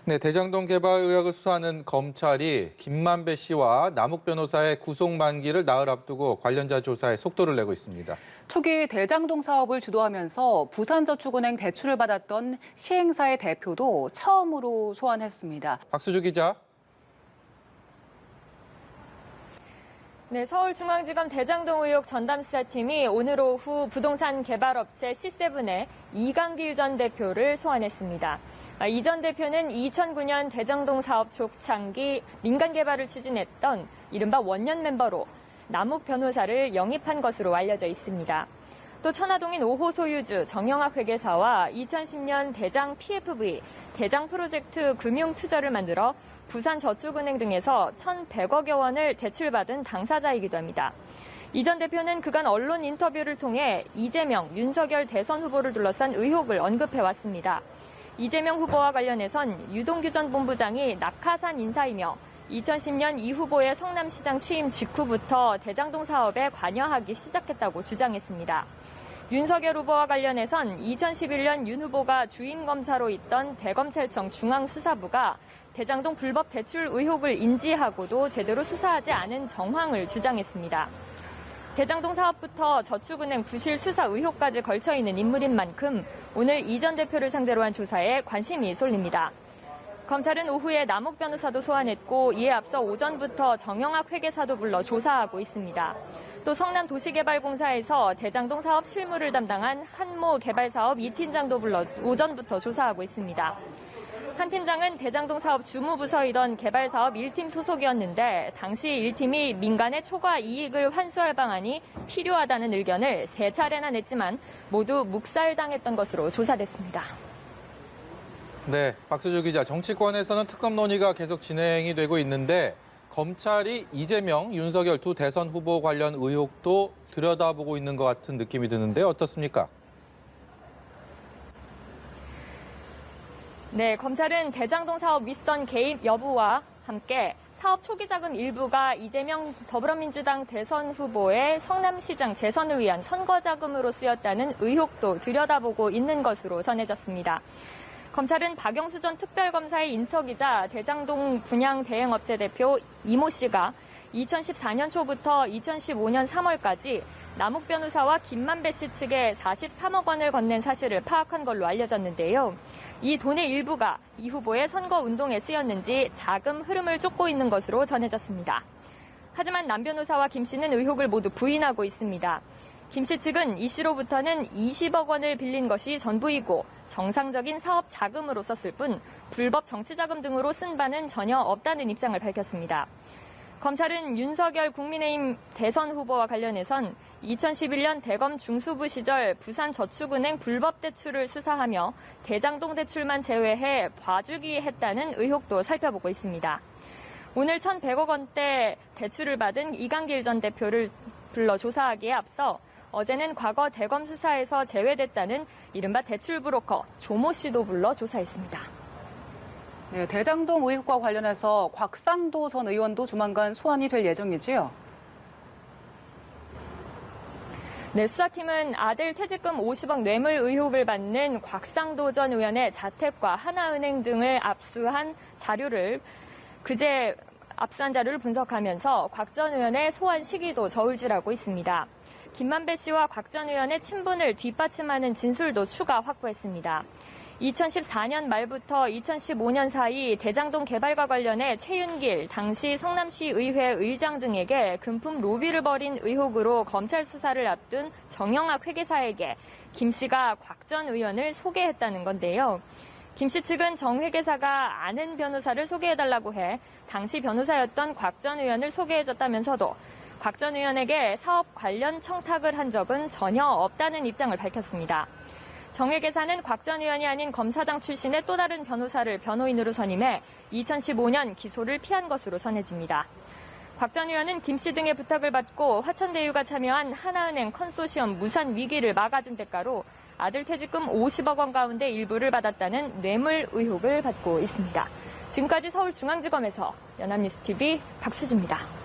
네, 대장동 개발 의혹을 수사하는 검찰이 김만배 씨와 남욱 변호사의 구속 만기를 나흘 앞두고 관련자 조사에 속도를 내고 있습니다. 초기 대장동 사업을 주도하면서 부산저축은행 대출을 받았던 시행사의 대표도 처음으로 소환했습니다. 박수주 기자. 네, 서울중앙지검 대장동 의혹 전담수사팀이 오늘 오후 부동산 개발업체 C7의 이강길 전 대표를 소환했습니다. 이 전 대표는 2009년 대장동 사업 초창기 민간 개발을 추진했던 이른바 원년 멤버로 남욱 변호사를 영입한 것으로 알려져 있습니다. 또 천화동인 5호 소유주 정영학 회계사와 2010년 대장 PFV, 대장 프로젝트 금융투자를 만들어 부산저축은행 등에서 1,100억여 원을 대출받은 당사자이기도 합니다. 이 전 대표는 그간 언론 인터뷰를 통해 이재명, 윤석열 대선 후보를 둘러싼 의혹을 언급해왔습니다. 이재명 후보와 관련해선 유동규 전 본부장이 낙하산 인사이며 2010년 이 후보의 성남시장 취임 직후부터 대장동 사업에 관여하기 시작했다고 주장했습니다. 윤석열 후보와 관련해선 2011년 윤 후보가 주임 검사로 있던 대검찰청 중앙수사부가 대장동 불법 대출 의혹을 인지하고도 제대로 수사하지 않은 정황을 주장했습니다. 대장동 사업부터 저축은행 부실 수사 의혹까지 걸쳐 있는 인물인 만큼 오늘 이 전 대표를 상대로 한 조사에 관심이 쏠립니다. 검찰은 오후에 남욱 변호사도 소환했고 이에 앞서 오전부터 정영학 회계사도 불러 조사하고 있습니다. 또 성남도시개발공사에서 대장동 사업 실무를 담당한 한모 개발사업 2팀장도 불러 오전부터 조사하고 있습니다. 한 팀장은 대장동 사업 주무부서이던 개발사업 1팀 소속이었는데 당시 1팀이 민간의 초과 이익을 환수할 방안이 필요하다는 의견을 3차례나 냈지만 모두 묵살당했던 것으로 조사됐습니다. 네, 박수주 기자. 정치권에서는 특검 논의가 계속 진행이 되고 있는데 검찰이 이재명, 윤석열 두 대선 후보 관련 의혹도 들여다보고 있는 것 같은 느낌이 드는데 어떻습니까? 네, 검찰은 대장동 사업 윗선 개입 여부와 함께 사업 초기 자금 일부가 이재명 더불어민주당 대선 후보의 성남시장 재선을 위한 선거 자금으로 쓰였다는 의혹도 들여다보고 있는 것으로 전해졌습니다. 검찰은 박영수 전 특별검사의 인척이자 대장동 분양 대행업체 대표 이모 씨가 2014년 초부터 2015년 3월까지 남욱 변호사와 김만배 씨 측에 43억 원을 건넨 사실을 파악한 걸로 알려졌는데요. 이 돈의 일부가 이 후보의 선거 운동에 쓰였는지 자금 흐름을 쫓고 있는 것으로 전해졌습니다. 하지만 남 변호사와 김 씨는 의혹을 모두 부인하고 있습니다. 김 씨 측은 이 씨로부터는 20억 원을 빌린 것이 전부이고 정상적인 사업 자금으로 썼을 뿐 불법 정치자금 등으로 쓴 바는 전혀 없다는 입장을 밝혔습니다. 검찰은 윤석열 국민의힘 대선 후보와 관련해선 2011년 대검 중수부 시절 부산저축은행 불법 대출을 수사하며 대장동 대출만 제외해 봐주기 했다는 의혹도 살펴보고 있습니다. 오늘 1,100억 원대 대출을 받은 이강길 전 대표를 불러 조사하기에 앞서 어제는 과거 대검 수사에서 제외됐다는 이른바 대출 브로커 조모 씨도 불러 조사했습니다. 네, 대장동 의혹과 관련해서 곽상도 전 의원도 조만간 소환이 될 예정이지요? 네, 수사팀은 아들 퇴직금 50억 뇌물 의혹을 받는 곽상도 전 의원의 자택과 하나은행 등을 압수한 자료를 분석하면서 곽 전 의원의 소환 시기도 저울질하고 있습니다. 김만배 씨와 곽 전 의원의 친분을 뒷받침하는 진술도 추가 확보했습니다. 2014년 말부터 2015년 사이 대장동 개발과 관련해 최윤길 당시 성남시 의회 의장 등에게 금품 로비를 벌인 의혹으로 검찰 수사를 앞둔 정영학 회계사에게 김 씨가 곽 전 의원을 소개했다는 건데요. 김 씨 측은 정 회계사가 아는 변호사를 소개해달라고 해 당시 변호사였던 곽 전 의원을 소개해줬다면서도 곽 전 의원에게 사업 관련 청탁을 한 적은 전혀 없다는 입장을 밝혔습니다. 정 회계사는 곽 전 의원이 아닌 검사장 출신의 또 다른 변호사를 변호인으로 선임해 2015년 기소를 피한 것으로 전해집니다. 곽 전 의원은 김 씨 등의 부탁을 받고 화천대유가 참여한 하나은행 컨소시엄 무산 위기를 막아준 대가로 아들 퇴직금 50억 원 가운데 일부를 받았다는 뇌물 의혹을 받고 있습니다. 지금까지 서울중앙지검에서 연합뉴스TV 박수주입니다.